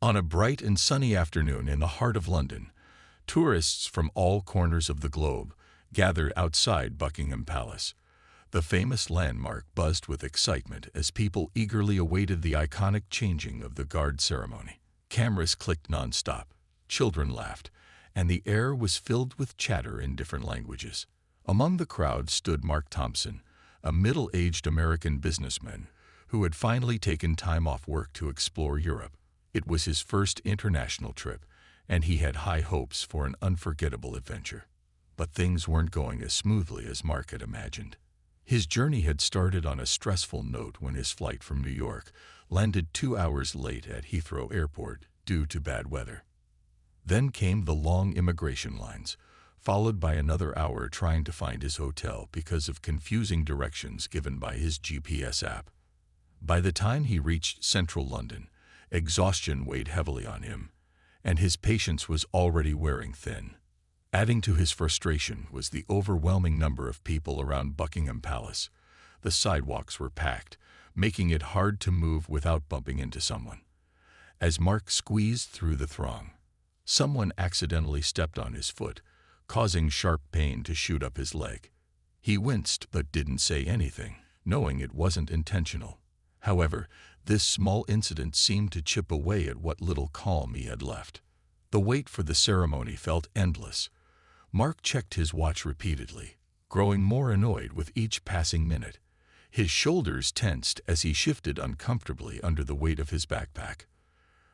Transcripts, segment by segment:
On a bright and sunny afternoon in the heart of London, tourists from all corners of the globe gathered outside Buckingham Palace. The famous landmark buzzed with excitement as people eagerly awaited the iconic changing of the guard ceremony. Cameras clicked nonstop, children laughed, and the air was filled with chatter in different languages. Among the crowd stood Mark Thompson, a middle-aged American businessman who had finally taken time off work to explore Europe. It was his first international trip, and he had high hopes for an unforgettable adventure. But things weren't going as smoothly as Mark had imagined. His journey had started on a stressful note when his flight from New York landed 2 hours late at Heathrow Airport due to bad weather. Then came the long immigration lines, followed by another hour trying to find his hotel because of confusing directions given by his GPS app. By the time he reached central London, exhaustion weighed heavily on him, and his patience was already wearing thin. Adding to his frustration was the overwhelming number of people around Buckingham Palace. The sidewalks were packed, making it hard to move without bumping into someone. As Mark squeezed through the throng, someone accidentally stepped on his foot, causing sharp pain to shoot up his leg. He winced but didn't say anything, knowing it wasn't intentional. However, this small incident seemed to chip away at what little calm he had left. The wait for the ceremony felt endless. Mark checked his watch repeatedly, growing more annoyed with each passing minute. His shoulders tensed as he shifted uncomfortably under the weight of his backpack.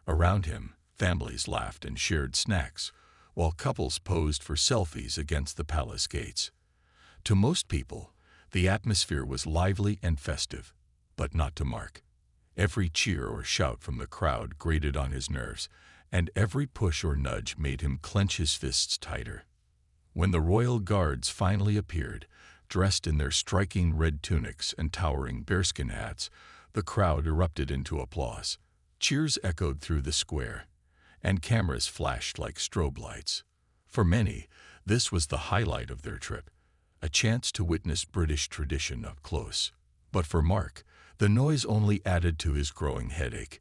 Around him, families laughed and shared snacks, while couples posed for selfies against the palace gates. To most people, the atmosphere was lively and festive, but not to Mark. Every cheer or shout from the crowd grated on his nerves, and every push or nudge made him clench his fists tighter. When the royal guards finally appeared, dressed in their striking red tunics and towering bearskin hats, the crowd erupted into applause. Cheers echoed through the square, and cameras flashed like strobe lights. For many, this was the highlight of their trip, a chance to witness British tradition up close. But for Mark, the noise only added to his growing headache.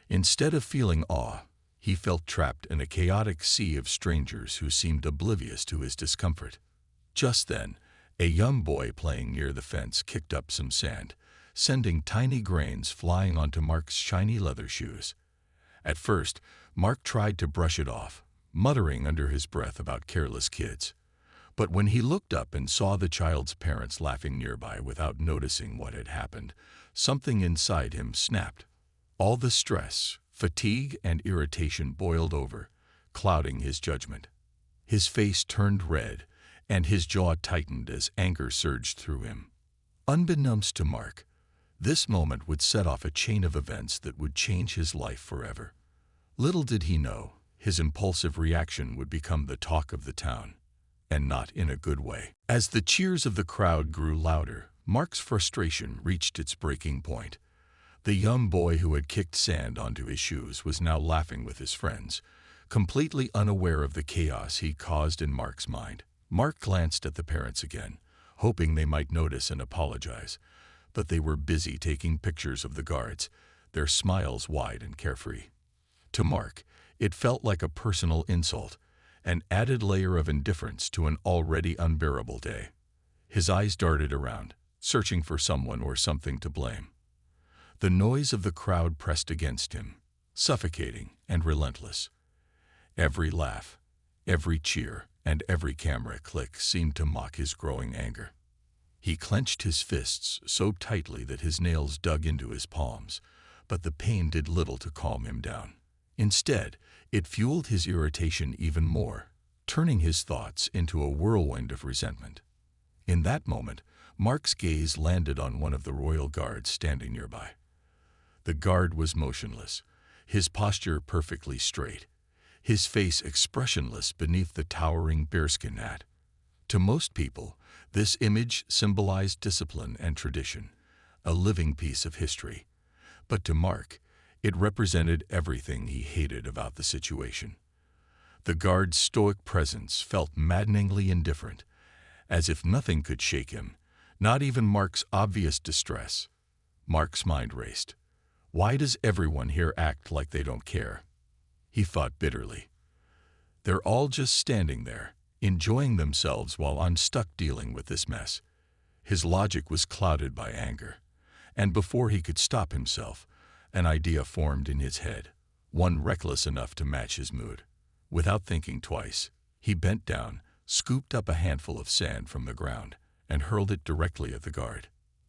Instead of feeling awe, he felt trapped in a chaotic sea of strangers who seemed oblivious to his discomfort. Just then, a young boy playing near the fence kicked up some sand, sending tiny grains flying onto Mark's shiny leather shoes. At first, Mark tried to brush it off, muttering under his breath about careless kids. But when he looked up and saw the child's parents laughing nearby without noticing what had happened, something inside him snapped. All the stress, fatigue, and irritation boiled over, clouding his judgment. His face turned red, and his jaw tightened as anger surged through him. Unbeknownst to Mark, this moment would set off a chain of events that would change his life forever. Little did he know, his impulsive reaction would become the talk of the town, and not in a good way. As the cheers of the crowd grew louder, Mark's frustration reached its breaking point. The young boy who had kicked sand onto his shoes was now laughing with his friends, completely unaware of the chaos he caused in Mark's mind. Mark glanced at the parents again, hoping they might notice and apologize, but they were busy taking pictures of the guards, their smiles wide and carefree. To Mark, it felt like a personal insult, an added layer of indifference to an already unbearable day. His eyes darted around, searching for someone or something to blame. The noise of the crowd pressed against him, suffocating and relentless. Every laugh, every cheer, and every camera click seemed to mock his growing anger. He clenched his fists so tightly that his nails dug into his palms, but the pain did little to calm him down. Instead, it fueled his irritation even more, turning his thoughts into a whirlwind of resentment. In that moment, Mark's gaze landed on one of the royal guards standing nearby. The guard was motionless, his posture perfectly straight, his face expressionless beneath the towering bearskin hat. To most people, this image symbolized discipline and tradition, a living piece of history. But to Mark, it represented everything he hated about the situation. The guard's stoic presence felt maddeningly indifferent, as if nothing could shake him, not even Mark's obvious distress. Mark's mind raced. Why does everyone here act like they don't care? he thought bitterly. They're all just standing there, enjoying themselves while I'm stuck dealing with this mess. His logic was clouded by anger, and before he could stop himself, an idea formed in his head, one reckless enough to match his mood. Without thinking twice, he bent down, scooped up a handful of sand from the ground, and hurled it directly at the guard.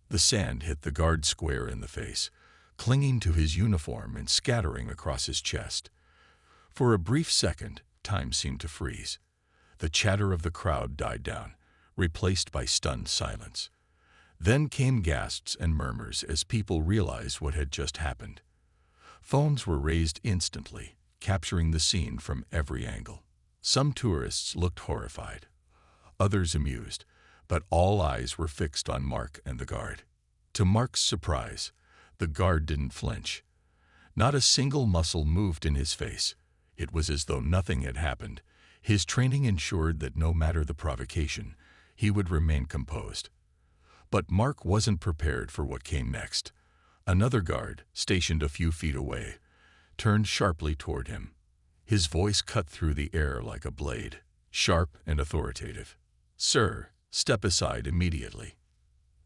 The sand hit the guard square in the face, clinging to his uniform and scattering across his chest. For a brief second, time seemed to freeze. The chatter of the crowd died down, replaced by stunned silence. Then came gasps and murmurs as people realized what had just happened. Phones were raised instantly, capturing the scene from every angle. Some tourists looked horrified, others amused, but all eyes were fixed on Mark and the guard. To Mark's surprise, the guard didn't flinch. Not a single muscle moved in his face. It was as though nothing had happened. His training ensured that no matter the provocation, he would remain composed. But Mark wasn't prepared for what came next. Another guard, stationed a few feet away, turned sharply toward him. His voice cut through the air like a blade, sharp and authoritative. "Sir, step aside immediately."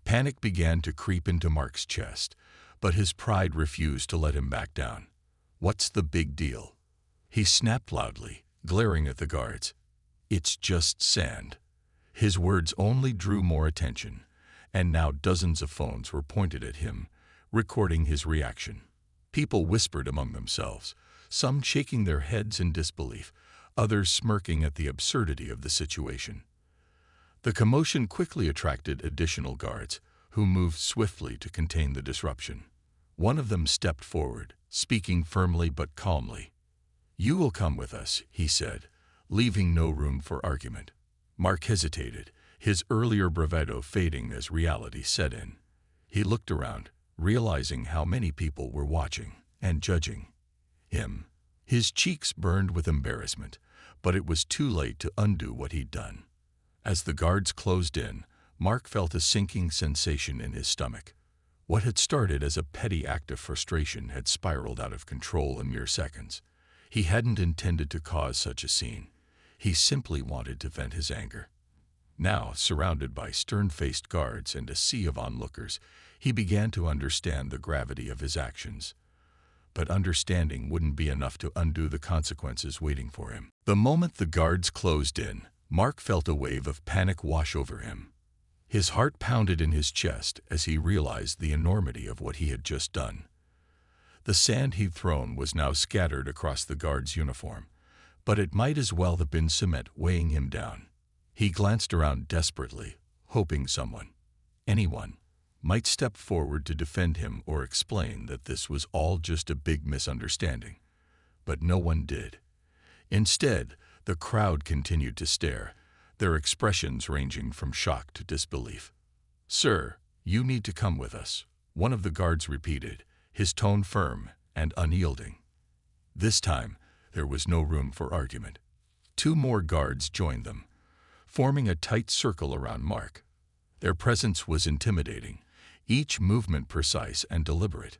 Panic began to creep into Mark's chest, but his pride refused to let him back down. "What's the big deal?" he snapped loudly, glaring at the guards. "It's just sand." His words only drew more attention, and now dozens of phones were pointed at him, recording his reaction. People whispered among themselves, some shaking their heads in disbelief, others smirking at the absurdity of the situation. The commotion quickly attracted additional guards, who moved swiftly to contain the disruption. One of them stepped forward, speaking firmly but calmly. "You will come with us," he said, leaving no room for argument. Mark hesitated, his earlier bravado fading as reality set in. He looked around, realizing how many people were watching and judging him. His cheeks burned with embarrassment, but it was too late to undo what he'd done. As the guards closed in, Mark felt a sinking sensation in his stomach. What had started as a petty act of frustration had spiraled out of control in mere seconds. He hadn't intended to cause such a scene. He simply wanted to vent his anger. Now, surrounded by stern-faced guards and a sea of onlookers, he began to understand the gravity of his actions. But understanding wouldn't be enough to undo the consequences waiting for him. The moment the guards closed in, Mark felt a wave of panic wash over him. His heart pounded in his chest as he realized the enormity of what he had just done. The sand he'd thrown was now scattered across the guard's uniform, but it might as well have been cement weighing him down. He glanced around desperately, hoping someone, anyone, might step forward to defend him or explain that this was all just a big misunderstanding. But no one did. Instead, the crowd continued to stare, their expressions ranging from shock to disbelief. "Sir, you need to come with us," one of the guards repeated, his tone firm and unyielding. This time, there was no room for argument. Two more guards joined them, forming a tight circle around Mark. Their presence was intimidating, each movement precise and deliberate.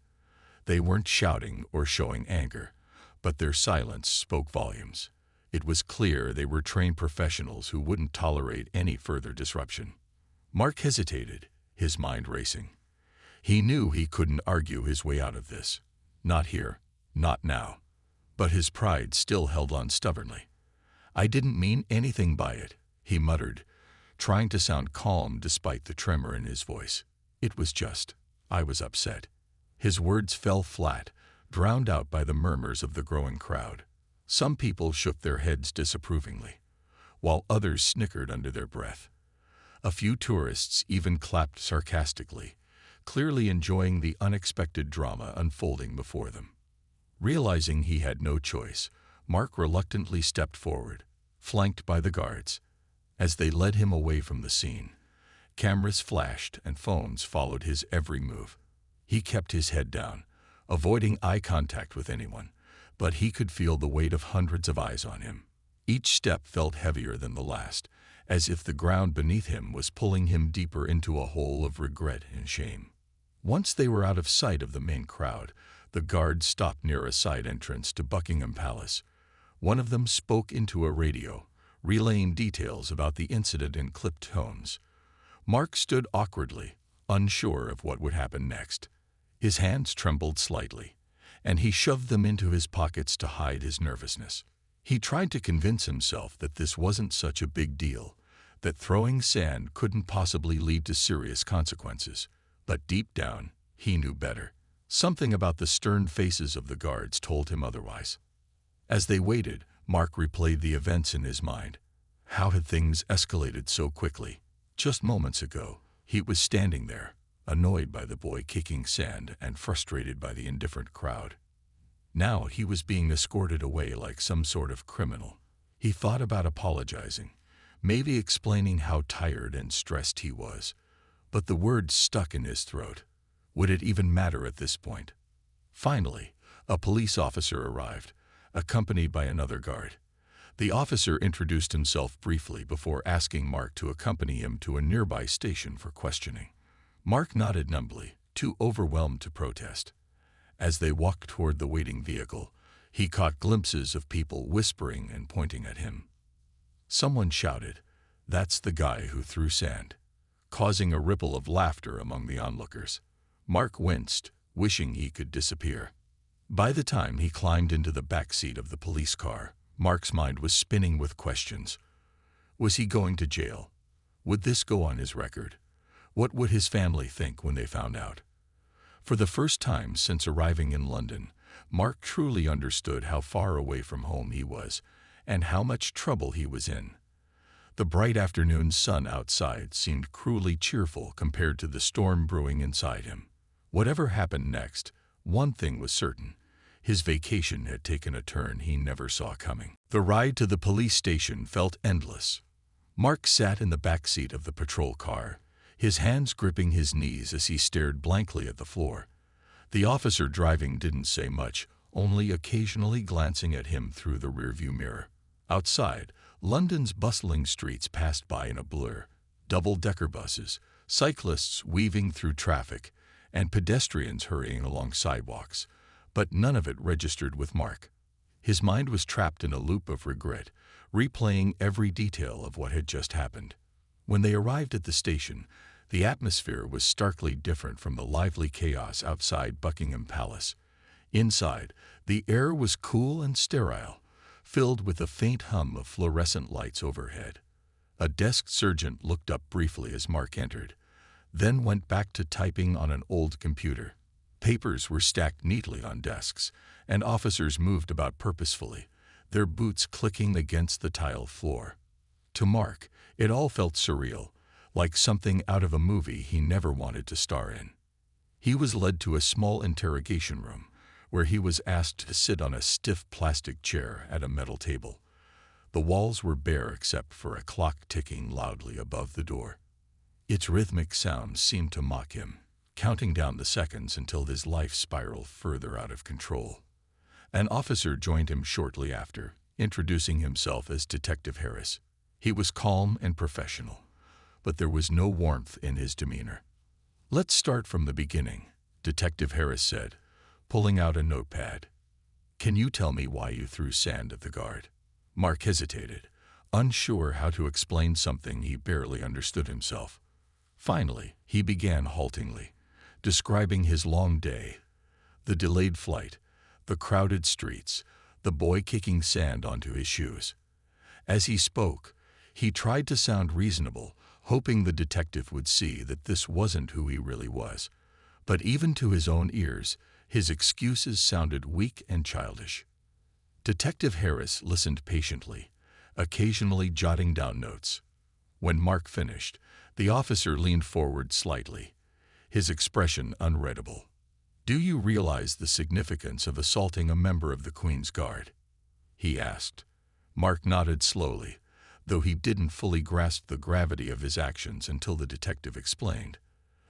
They weren't shouting or showing anger, but their silence spoke volumes. It was clear they were trained professionals who wouldn't tolerate any further disruption. Mark hesitated, his mind racing. He knew he couldn't argue his way out of this. Not here, not now. But his pride still held on stubbornly. "I didn't mean anything by it," he muttered, trying to sound calm despite the tremor in his voice. "It was just, I was upset." His words fell flat, drowned out by the murmurs of the growing crowd. Some people shook their heads disapprovingly, while others snickered under their breath. A few tourists even clapped sarcastically, clearly enjoying the unexpected drama unfolding before them. Realizing he had no choice, Mark reluctantly stepped forward, flanked by the guards. As they led him away from the scene, cameras flashed and phones followed his every move. He kept his head down, avoiding eye contact with anyone, but he could feel the weight of hundreds of eyes on him. Each step felt heavier than the last, as if the ground beneath him was pulling him deeper into a hole of regret and shame. Once they were out of sight of the main crowd, The guards stopped near a side entrance to Buckingham Palace. One of them spoke into a radio, relaying details about the incident in clipped tones. Mark stood awkwardly, unsure of what would happen next. His hands trembled slightly, and he shoved them into his pockets to hide his nervousness. He tried to convince himself that this wasn't such a big deal, that throwing sand couldn't possibly lead to serious consequences. But deep down, he knew better. Something about the stern faces of the guards told him otherwise. As they waited, Mark replayed the events in his mind. How had things escalated so quickly? Just moments ago, he was standing there, annoyed by the boy kicking sand and frustrated by the indifferent crowd. Now he was being escorted away like some sort of criminal. He thought about apologizing, maybe explaining how tired and stressed he was, but the words stuck in his throat. Would it even matter at this point? Finally, a police officer arrived, accompanied by another guard. The officer introduced himself briefly before asking Mark to accompany him to a nearby station for questioning. Mark nodded numbly, too overwhelmed to protest. As they walked toward the waiting vehicle, he caught glimpses of people whispering and pointing at him. Someone shouted, "That's the guy who threw sand," causing a ripple of laughter among the onlookers. Mark winced, wishing he could disappear. By the time he climbed into the back seat of the police car, Mark's mind was spinning with questions. Was he going to jail? Would this go on his record? What would his family think when they found out? For the first time since arriving in London, Mark truly understood how far away from home he was and how much trouble he was in. The bright afternoon sun outside seemed cruelly cheerful compared to the storm brewing inside him. Whatever happened next, one thing was certain. His vacation had taken a turn he never saw coming. The ride to the police station felt endless. Mark sat in the back seat of the patrol car, his hands gripping his knees as he stared blankly at the floor. The officer driving didn't say much, only occasionally glancing at him through the rearview mirror. Outside, London's bustling streets passed by in a blur. Double-decker buses, cyclists weaving through traffic, and pedestrians hurrying along sidewalks. But none of it registered with Mark. His mind was trapped in a loop of regret, replaying every detail of what had just happened. When they arrived at the station, the atmosphere was starkly different from the lively chaos outside Buckingham Palace. Inside, the air was cool and sterile, filled with a faint hum of fluorescent lights overhead. A desk sergeant looked up briefly as Mark entered, then went back to typing on an old computer. Papers were stacked neatly on desks, and officers moved about purposefully, their boots clicking against the tiled floor. To Mark, it all felt surreal, like something out of a movie he never wanted to star in. He was led to a small interrogation room, where he was asked to sit on a stiff plastic chair at a metal table. The walls were bare except for a clock ticking loudly above the door. Its rhythmic sound seemed to mock him, counting down the seconds until his life spiraled further out of control. An officer joined him shortly after, introducing himself as Detective Harris. He was calm and professional, but there was no warmth in his demeanor. "Let's start from the beginning," Detective Harris said, pulling out a notepad. "Can you tell me why you threw sand at the guard?" Mark hesitated, unsure how to explain something he barely understood himself. Finally, he began haltingly, describing his long day, the delayed flight, the crowded streets, the boy kicking sand onto his shoes. As he spoke, he tried to sound reasonable, hoping the detective would see that this wasn't who he really was. But even to his own ears, his excuses sounded weak and childish. Detective Harris listened patiently, occasionally jotting down notes. When Mark finished, the officer leaned forward slightly, his expression unreadable. "Do you realize the significance of assaulting a member of the Queen's Guard?" he asked. Mark nodded slowly, though he didn't fully grasp the gravity of his actions until the detective explained.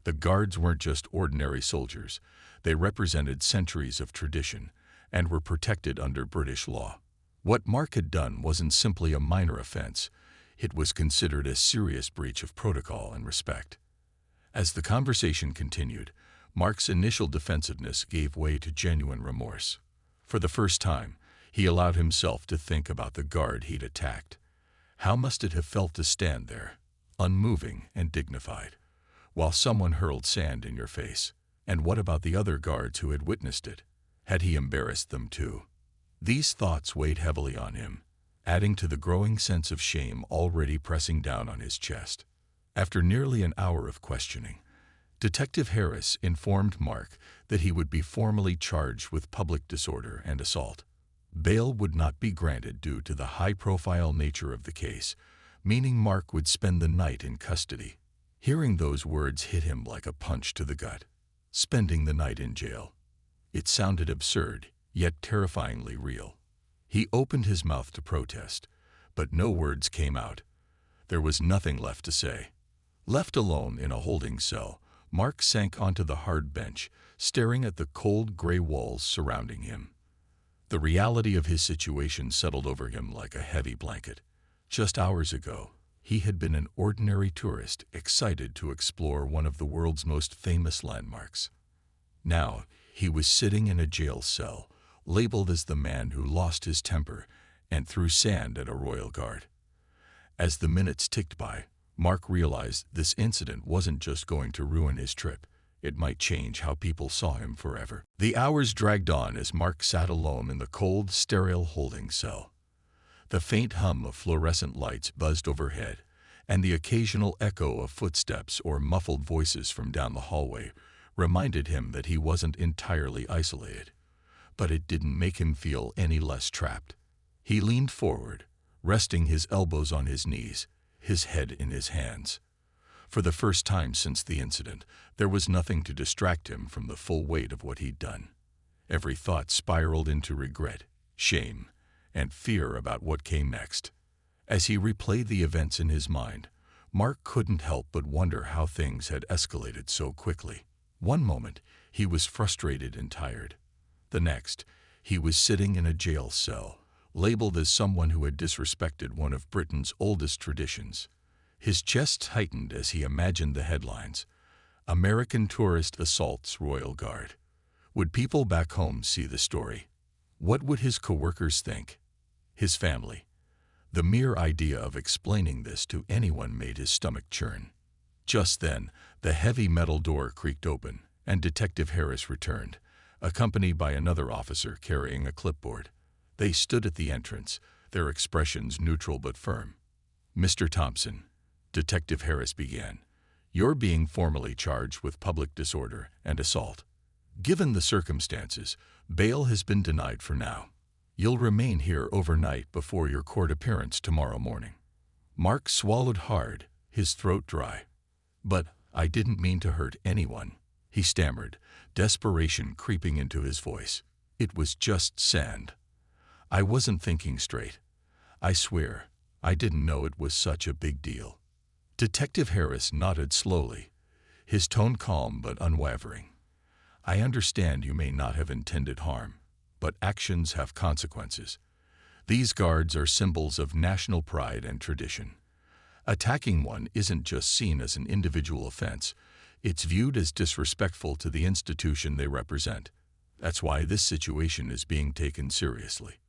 The guards weren't just ordinary soldiers. They represented centuries of tradition and were protected under British law. What Mark had done wasn't simply a minor offense. It was considered a serious breach of protocol and respect. As the conversation continued, Mark's initial defensiveness gave way to genuine remorse. For the first time, he allowed himself to think about the guard he'd attacked. How must it have felt to stand there, unmoving and dignified, while someone hurled sand in your face? And what about the other guards who had witnessed it? Had he embarrassed them too? These thoughts weighed heavily on him, adding to the growing sense of shame already pressing down on his chest. After nearly an hour of questioning, Detective Harris informed Mark that he would be formally charged with public disorder and assault. Bail would not be granted due to the high-profile nature of the case, meaning Mark would spend the night in custody. Hearing those words hit him like a punch to the gut. Spending the night in jail. It sounded absurd, yet terrifyingly real. He opened his mouth to protest, but no words came out. There was nothing left to say. Left alone in a holding cell, Mark sank onto the hard bench, staring at the cold gray walls surrounding him. The reality of his situation settled over him like a heavy blanket. Just hours ago, he had been an ordinary tourist excited to explore one of the world's most famous landmarks. Now, he was sitting in a jail cell, labeled as the man who lost his temper and threw sand at a royal guard. As the minutes ticked by, Mark realized this incident wasn't just going to ruin his trip. It might change how people saw him forever. The hours dragged on as Mark sat alone in the cold, sterile holding cell. The faint hum of fluorescent lights buzzed overhead, and the occasional echo of footsteps or muffled voices from down the hallway reminded him that he wasn't entirely isolated. But it didn't make him feel any less trapped. He leaned forward, resting his elbows on his knees, his head in his hands. For the first time since the incident, there was nothing to distract him from the full weight of what he'd done. Every thought spiraled into regret, shame, and fear about what came next. As he replayed the events in his mind, Mark couldn't help but wonder how things had escalated so quickly. One moment, he was frustrated and tired. The next, he was sitting in a jail cell, labeled as someone who had disrespected one of Britain's oldest traditions. His chest tightened as he imagined the headlines. American tourist assaults royal guard. Would people back home see the story? What would his coworkers think? His family? The mere idea of explaining this to anyone made his stomach churn. Just then, the heavy metal door creaked open, and Detective Harris returned, accompanied by another officer carrying a clipboard. They stood at the entrance, their expressions neutral but firm. "Mr. Thompson," Detective Harris began, "you're being formally charged with public disorder and assault. Given the circumstances, bail has been denied for now. You'll remain here overnight before your court appearance tomorrow morning." Mark swallowed hard, his throat dry. "But I didn't mean to hurt anyone," he stammered, desperation creeping into his voice. "It was just sand. I wasn't thinking straight. I swear, I didn't know it was such a big deal." Detective Harris nodded slowly, his tone calm but unwavering. "I understand you may not have intended harm, but actions have consequences. These guards are symbols of national pride and tradition. Attacking one isn't just seen as an individual offense, it's viewed as disrespectful to the institution they represent. That's why this situation is being taken seriously."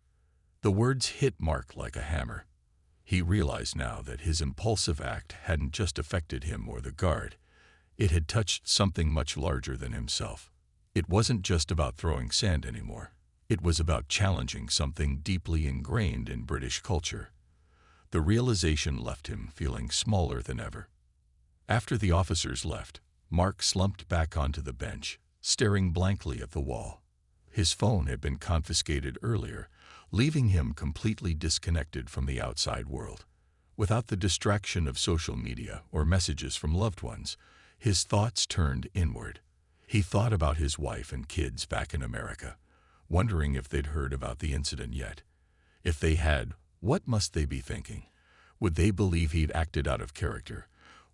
The words hit Mark like a hammer. He realized now that his impulsive act hadn't just affected him or the guard. It had touched something much larger than himself. It wasn't just about throwing sand anymore. It was about challenging something deeply ingrained in British culture. The realization left him feeling smaller than ever. After the officers left, Mark slumped back onto the bench, staring blankly at the wall. His phone had been confiscated earlier, leaving him completely disconnected from the outside world. Without the distraction of social media or messages from loved ones, his thoughts turned inward. He thought about his wife and kids back in America, wondering if they'd heard about the incident yet. If they had, what must they be thinking? Would they believe he'd acted out of character,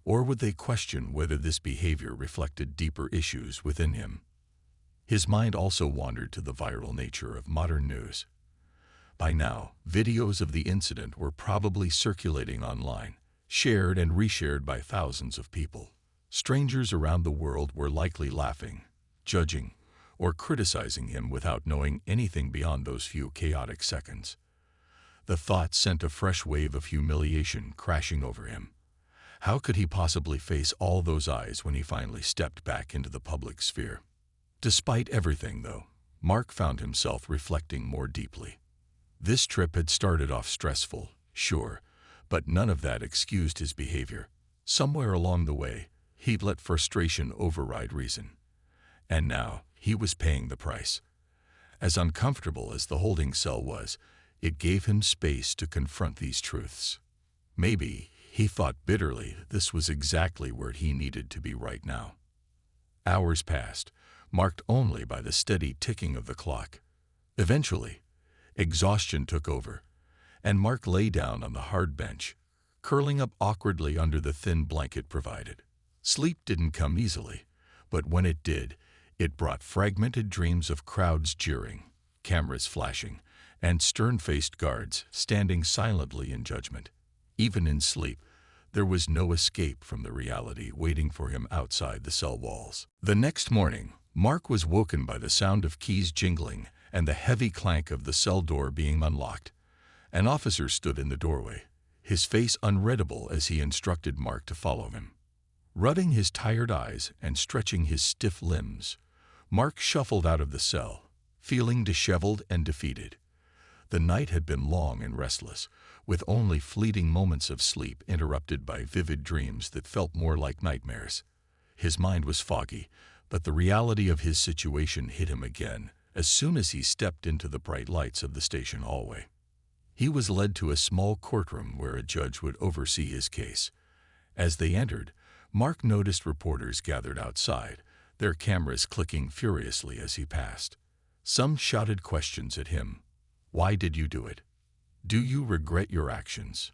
or would they question whether this behavior reflected deeper issues within him? His mind also wandered to the viral nature of modern news. By now, videos of the incident were probably circulating online, shared and reshared by thousands of people. Strangers around the world were likely laughing, judging, or criticizing him without knowing anything beyond those few chaotic seconds. The thought sent a fresh wave of humiliation crashing over him. How could he possibly face all those eyes when he finally stepped back into the public sphere? Despite everything, though, Mark found himself reflecting more deeply. This trip had started off stressful, sure, but none of that excused his behavior. Somewhere along the way, he'd let frustration override reason. And now, he was paying the price. As uncomfortable as the holding cell was, it gave him space to confront these truths. Maybe, he thought bitterly, this was exactly where he needed to be right now. Hours passed, marked only by the steady ticking of the clock. Eventually, exhaustion took over, and Mark lay down on the hard bench, curling up awkwardly under the thin blanket provided. Sleep didn't come easily, but when it did, it brought fragmented dreams of crowds jeering, cameras flashing, and stern-faced guards standing silently in judgment. Even in sleep, there was no escape from the reality waiting for him outside the cell walls. The next morning, Mark was woken by the sound of keys jingling and the heavy clank of the cell door being unlocked. An officer stood in the doorway, his face unreadable as he instructed Mark to follow him. Rubbing his tired eyes and stretching his stiff limbs, Mark shuffled out of the cell, feeling disheveled and defeated. The night had been long and restless, with only fleeting moments of sleep interrupted by vivid dreams that felt more like nightmares. His mind was foggy, but the reality of his situation hit him again as soon as he stepped into the bright lights of the station hallway. He was led to a small courtroom where a judge would oversee his case. As they entered, Mark noticed reporters gathered outside, their cameras clicking furiously as he passed. Some shouted questions at him. Why did you do it? Do you regret your actions?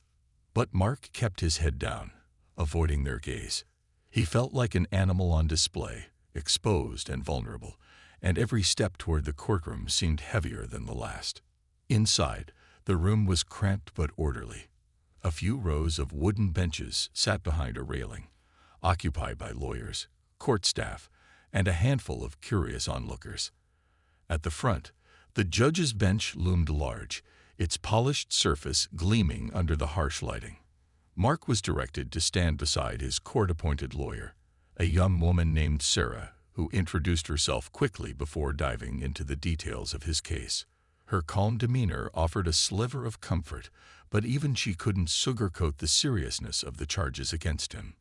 But Mark kept his head down, avoiding their gaze. He felt like an animal on display, exposed and vulnerable, and every step toward the courtroom seemed heavier than the last. Inside, the room was cramped but orderly. A few rows of wooden benches sat behind a railing, occupied by lawyers, court staff, and a handful of curious onlookers. At the front, the judge's bench loomed large, its polished surface gleaming under the harsh lighting. Mark was directed to stand beside his court-appointed lawyer, a young woman named Sarah, who introduced herself quickly before diving into the details of his case. Her calm demeanor offered a sliver of comfort, but even she couldn't sugarcoat the seriousness of the charges against him.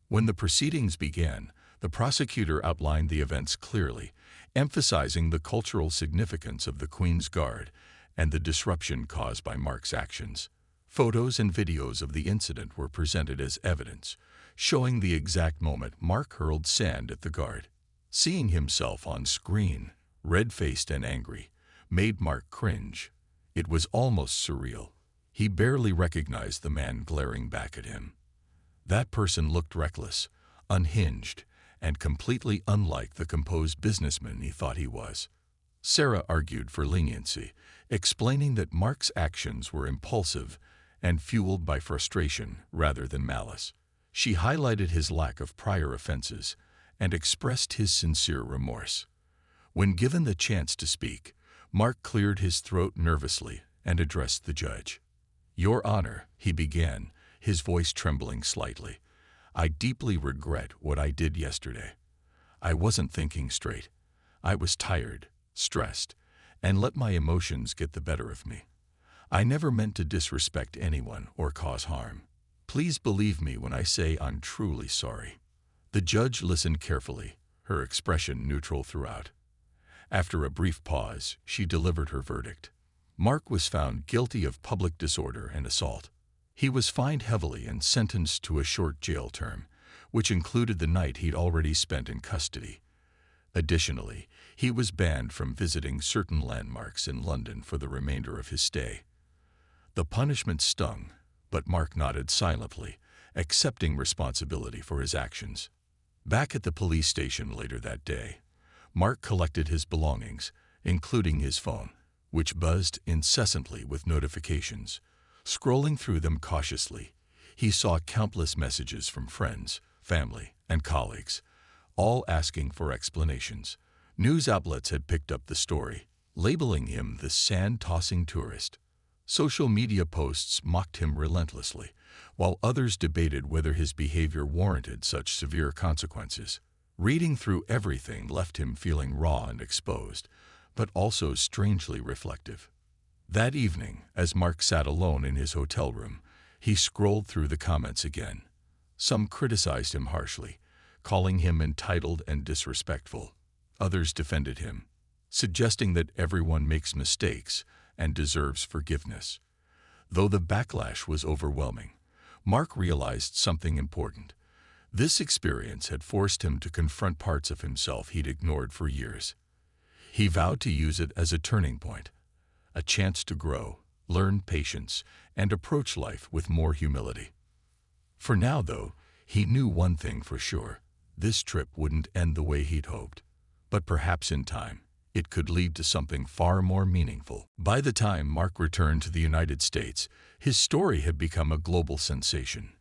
When the proceedings began, the prosecutor outlined the events clearly, emphasizing the cultural significance of the Queen's Guard and the disruption caused by Mark's actions. Photos and videos of the incident were presented as evidence, showing the exact moment Mark hurled sand at the guard. Seeing himself on screen, red-faced and angry, made Mark cringe. It was almost surreal. He barely recognized the man glaring back at him. That person looked reckless, unhinged, and completely unlike the composed businessman he thought he was. Sarah argued for leniency, explaining that Mark's actions were impulsive and fueled by frustration rather than malice. She highlighted his lack of prior offenses and expressed his sincere remorse. When given the chance to speak, Mark cleared his throat nervously and addressed the judge. "Your Honor," he began, his voice trembling slightly, "I deeply regret what I did yesterday. I wasn't thinking straight. I was tired, stressed, and let my emotions get the better of me. I never meant to disrespect anyone or cause harm. Please believe me when I say I'm truly sorry." The judge listened carefully, her expression neutral throughout. After a brief pause, she delivered her verdict. Mark was found guilty of public disorder and assault. He was fined heavily and sentenced to a short jail term, which included the night he'd already spent in custody. Additionally, he was banned from visiting certain landmarks in London for the remainder of his stay. The punishment stung, but Mark nodded silently, accepting responsibility for his actions. Back at the police station later that day, Mark collected his belongings, including his phone, which buzzed incessantly with notifications. Scrolling through them cautiously, he saw countless messages from friends, family, and colleagues, all asking for explanations, News outlets had picked up the story, labeling him the sand-tossing tourist. Social media posts mocked him relentlessly, while others debated whether his behavior warranted such severe consequences. Reading through everything left him feeling raw and exposed, but also strangely reflective. That evening, as Mark sat alone in his hotel room, he scrolled through the comments again. Some criticized him harshly, calling him entitled and disrespectful. Others defended him, suggesting that everyone makes mistakes and deserves forgiveness. Though the backlash was overwhelming, Mark realized something important. This experience had forced him to confront parts of himself he'd ignored for years. He vowed to use it as a turning point, a chance to grow, learn patience, and approach life with more humility. For now, though, he knew one thing for sure. This trip wouldn't end the way he'd hoped. But perhaps in time, it could lead to something far more meaningful. By the time Mark returned to the United States, his story had become a global sensation.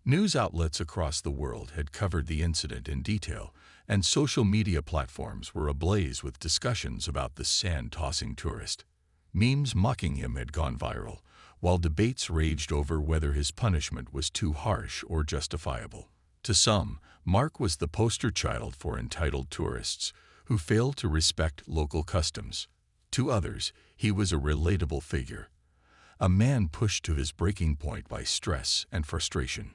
News outlets across the world had covered the incident in detail, and social media platforms were ablaze with discussions about the sand-tossing tourist. Memes mocking him had gone viral, while debates raged over whether his punishment was too harsh or justifiable. To some, Mark was the poster child for entitled tourists who failed to respect local customs. To others, he was a relatable figure, a man pushed to his breaking point by stress and frustration.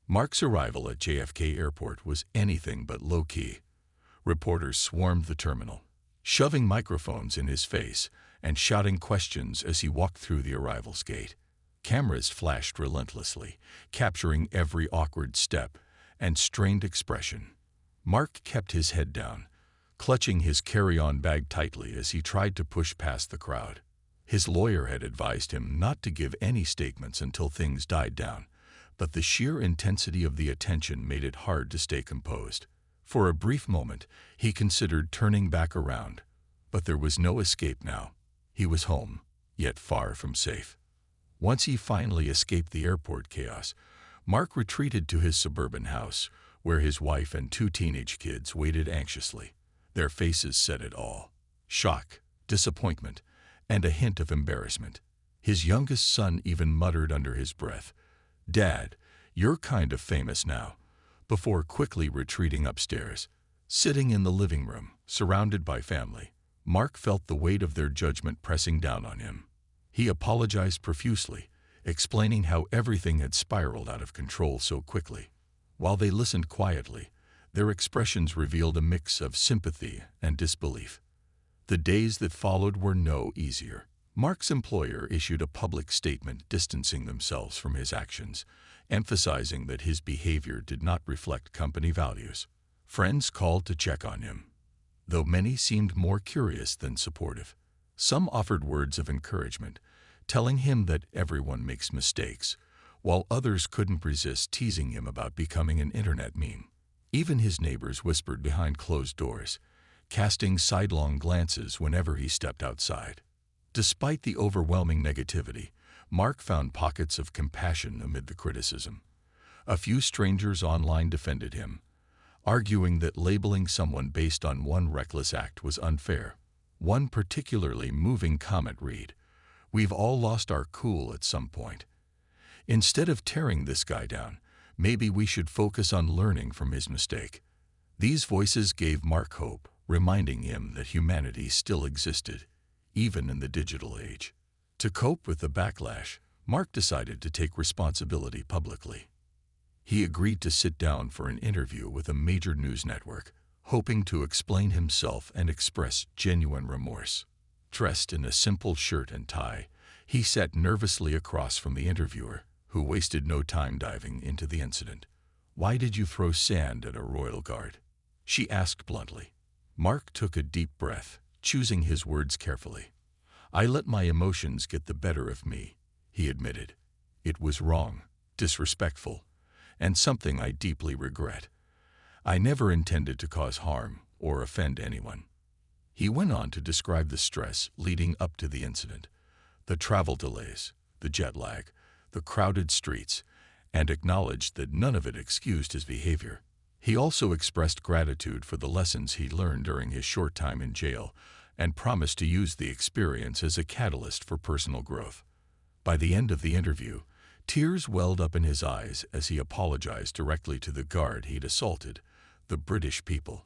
Mark's arrival at JFK Airport was anything but low-key. Reporters swarmed the terminal, shoving microphones in his face and shouting questions as he walked through the arrivals gate. Cameras flashed relentlessly, capturing every awkward step and strained expression. Mark kept his head down, clutching his carry-on bag tightly as he tried to push past the crowd. His lawyer had advised him not to give any statements until things died down, but the sheer intensity of the attention made it hard to stay composed. For a brief moment, he considered turning back around, but there was no escape now. He was home, yet far from safe. Once he finally escaped the airport chaos, Mark retreated to his suburban house, where his wife and 2 teenage kids waited anxiously. Their faces said it all: shock, disappointment, and a hint of embarrassment. His youngest son even muttered under his breath, "Dad, you're kind of famous now," before quickly retreating upstairs. Sitting in the living room, surrounded by family, Mark felt the weight of their judgment pressing down on him. He apologized profusely, explaining how everything had spiraled out of control so quickly. While they listened quietly, their expressions revealed a mix of sympathy and disbelief. The days that followed were no easier. Mark's employer issued a public statement distancing themselves from his actions, emphasizing that his behavior did not reflect company values. Friends called to check on him, though many seemed more curious than supportive. Some offered words of encouragement, telling him that everyone makes mistakes, while others couldn't resist teasing him about becoming an internet meme. Even his neighbors whispered behind closed doors, casting sidelong glances whenever he stepped outside. Despite the overwhelming negativity, Mark found pockets of compassion amid the criticism. A few strangers online defended him, arguing that labeling someone based on one reckless act was unfair. One particularly moving comment read, "We've all lost our cool at some point. Instead of tearing this guy down, maybe we should focus on learning from his mistake." These voices gave Mark hope, reminding him that humanity still existed, even in the digital age. To cope with the backlash, Mark decided to take responsibility publicly. He agreed to sit down for an interview with a major news network, hoping to explain himself and express genuine remorse. Dressed in a simple shirt and tie, he sat nervously across from the interviewer, who wasted no time diving into the incident. "Why did you throw sand at a royal guard?" she asked bluntly. Mark took a deep breath, choosing his words carefully. "I let my emotions get the better of me," he admitted. "It was wrong, disrespectful, and something I deeply regret. I never intended to cause harm or offend anyone." He went on to describe the stress leading up to the incident, the travel delays, the jet lag, the crowded streets, and acknowledged that none of it excused his behavior. He also expressed gratitude for the lessons he learned during his short time in jail and promised to use the experience as a catalyst for personal growth. By the end of the interview, tears welled up in his eyes as he apologized directly to the guard he'd assaulted, the British people,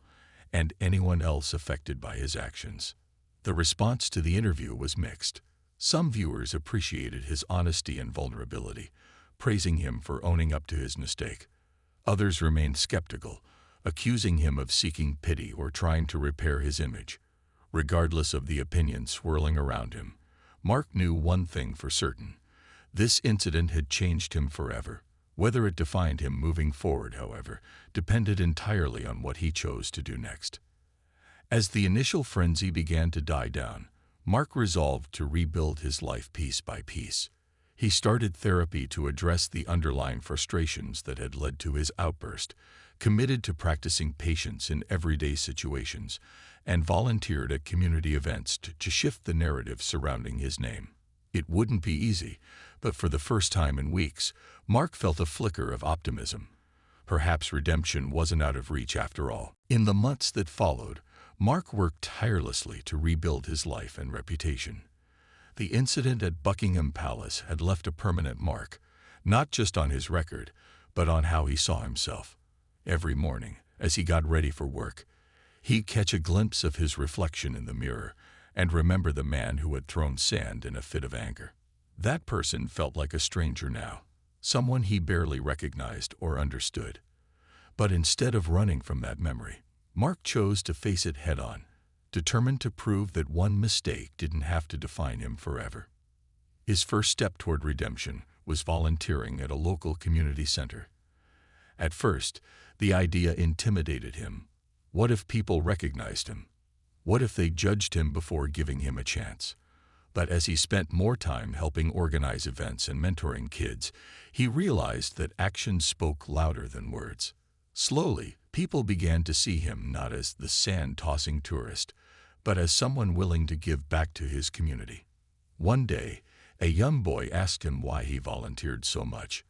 and anyone else affected by his actions. The response to the interview was mixed. Some viewers appreciated his honesty and vulnerability, praising him for owning up to his mistake. Others remained skeptical, accusing him of seeking pity or trying to repair his image. Regardless of the opinions swirling around him, Mark knew one thing for certain. This incident had changed him forever. Whether it defined him moving forward, however, depended entirely on what he chose to do next. As the initial frenzy began to die down, Mark resolved to rebuild his life piece by piece. He started therapy to address the underlying frustrations that had led to his outburst, committed to practicing patience in everyday situations, and volunteered at community events to shift the narrative surrounding his name. It wouldn't be easy, but for the first time in weeks, Mark felt a flicker of optimism. Perhaps redemption wasn't out of reach after all. In the months that followed, Mark worked tirelessly to rebuild his life and reputation. The incident at Buckingham Palace had left a permanent mark, not just on his record, but on how he saw himself. Every morning, as he got ready for work, he'd catch a glimpse of his reflection in the mirror and remember the man who had thrown sand in a fit of anger. That person felt like a stranger now, someone he barely recognized or understood. But instead of running from that memory, Mark chose to face it head-on, determined to prove that one mistake didn't have to define him forever. His first step toward redemption was volunteering at a local community center. At first, the idea intimidated him. What if people recognized him? What if they judged him before giving him a chance? But as he spent more time helping organize events and mentoring kids, he realized that actions spoke louder than words. Slowly, people began to see him not as the sand-tossing tourist, but as someone willing to give back to his community. One day, a young boy asked him why he volunteered so much.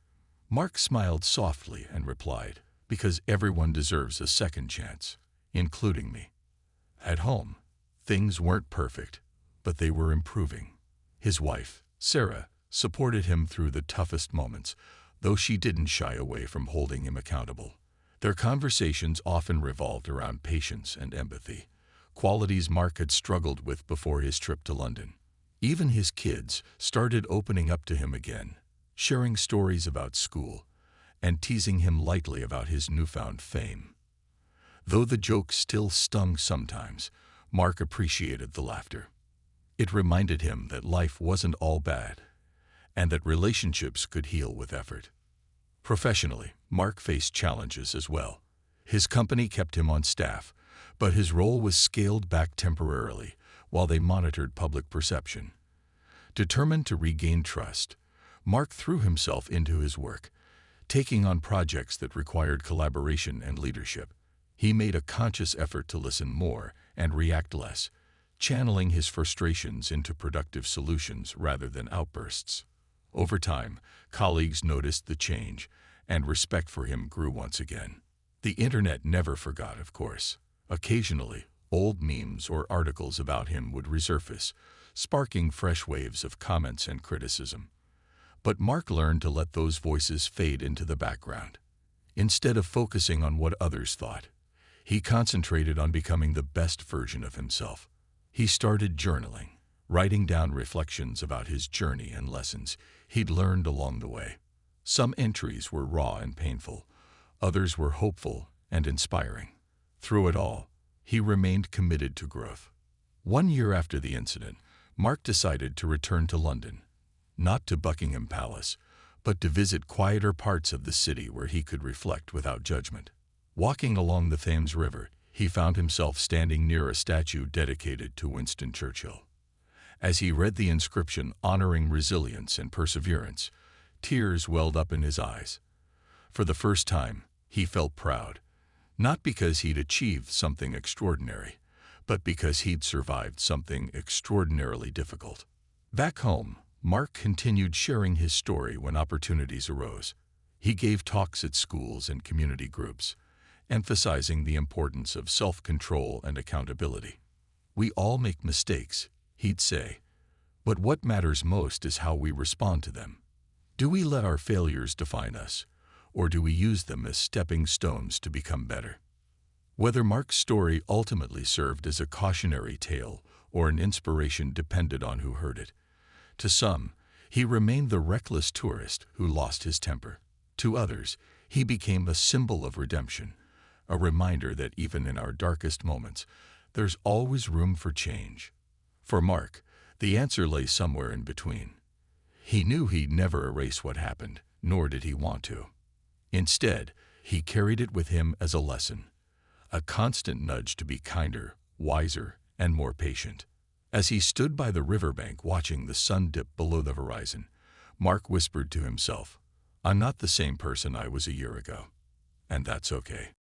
Mark smiled softly and replied, "Because everyone deserves a second chance, including me." At home, things weren't perfect, but they were improving. His wife, Sarah, supported him through the toughest moments, though she didn't shy away from holding him accountable. Their conversations often revolved around patience and empathy, qualities Mark had struggled with before his trip to London. Even his kids started opening up to him again, sharing stories about school and teasing him lightly about his newfound fame. Though the jokes still stung sometimes, Mark appreciated the laughter. It reminded him that life wasn't all bad, and that relationships could heal with effort. Professionally, Mark faced challenges as well. His company kept him on staff, but his role was scaled back temporarily while they monitored public perception. Determined to regain trust, Mark threw himself into his work, taking on projects that required collaboration and leadership. He made a conscious effort to listen more and react less, channeling his frustrations into productive solutions rather than outbursts. Over time, colleagues noticed the change, and respect for him grew once again. The internet never forgot, of course. Occasionally, old memes or articles about him would resurface, sparking fresh waves of comments and criticism. But Mark learned to let those voices fade into the background. Instead of focusing on what others thought, he concentrated on becoming the best version of himself. He started journaling, writing down reflections about his journey and lessons he'd learned along the way. Some entries were raw and painful, others were hopeful and inspiring. Through it all, he remained committed to growth. 1 year after the incident, Mark decided to return to London, not to Buckingham Palace, but to visit quieter parts of the city where he could reflect without judgment. Walking along the Thames River, he found himself standing near a statue dedicated to Winston Churchill. As he read the inscription honoring resilience and perseverance, tears welled up in his eyes. For the first time, he felt proud, not because he'd achieved something extraordinary, but because he'd survived something extraordinarily difficult. Back home, Mark continued sharing his story when opportunities arose. He gave talks at schools and community groups, emphasizing the importance of self-control and accountability. "We all make mistakes," he'd say, "but what matters most is how we respond to them. Do we let our failures define us, or do we use them as stepping stones to become better?" Whether Mark's story ultimately served as a cautionary tale or an inspiration depended on who heard it. To some, he remained the reckless tourist who lost his temper. To others, he became a symbol of redemption, a reminder that even in our darkest moments, there's always room for change. For Mark, the answer lay somewhere in between. He knew he'd never erase what happened, nor did he want to. Instead, he carried it with him as a lesson, a constant nudge to be kinder, wiser, and more patient. As he stood by the riverbank watching the sun dip below the horizon, Mark whispered to himself, "I'm not the same person I was a year ago, and that's okay."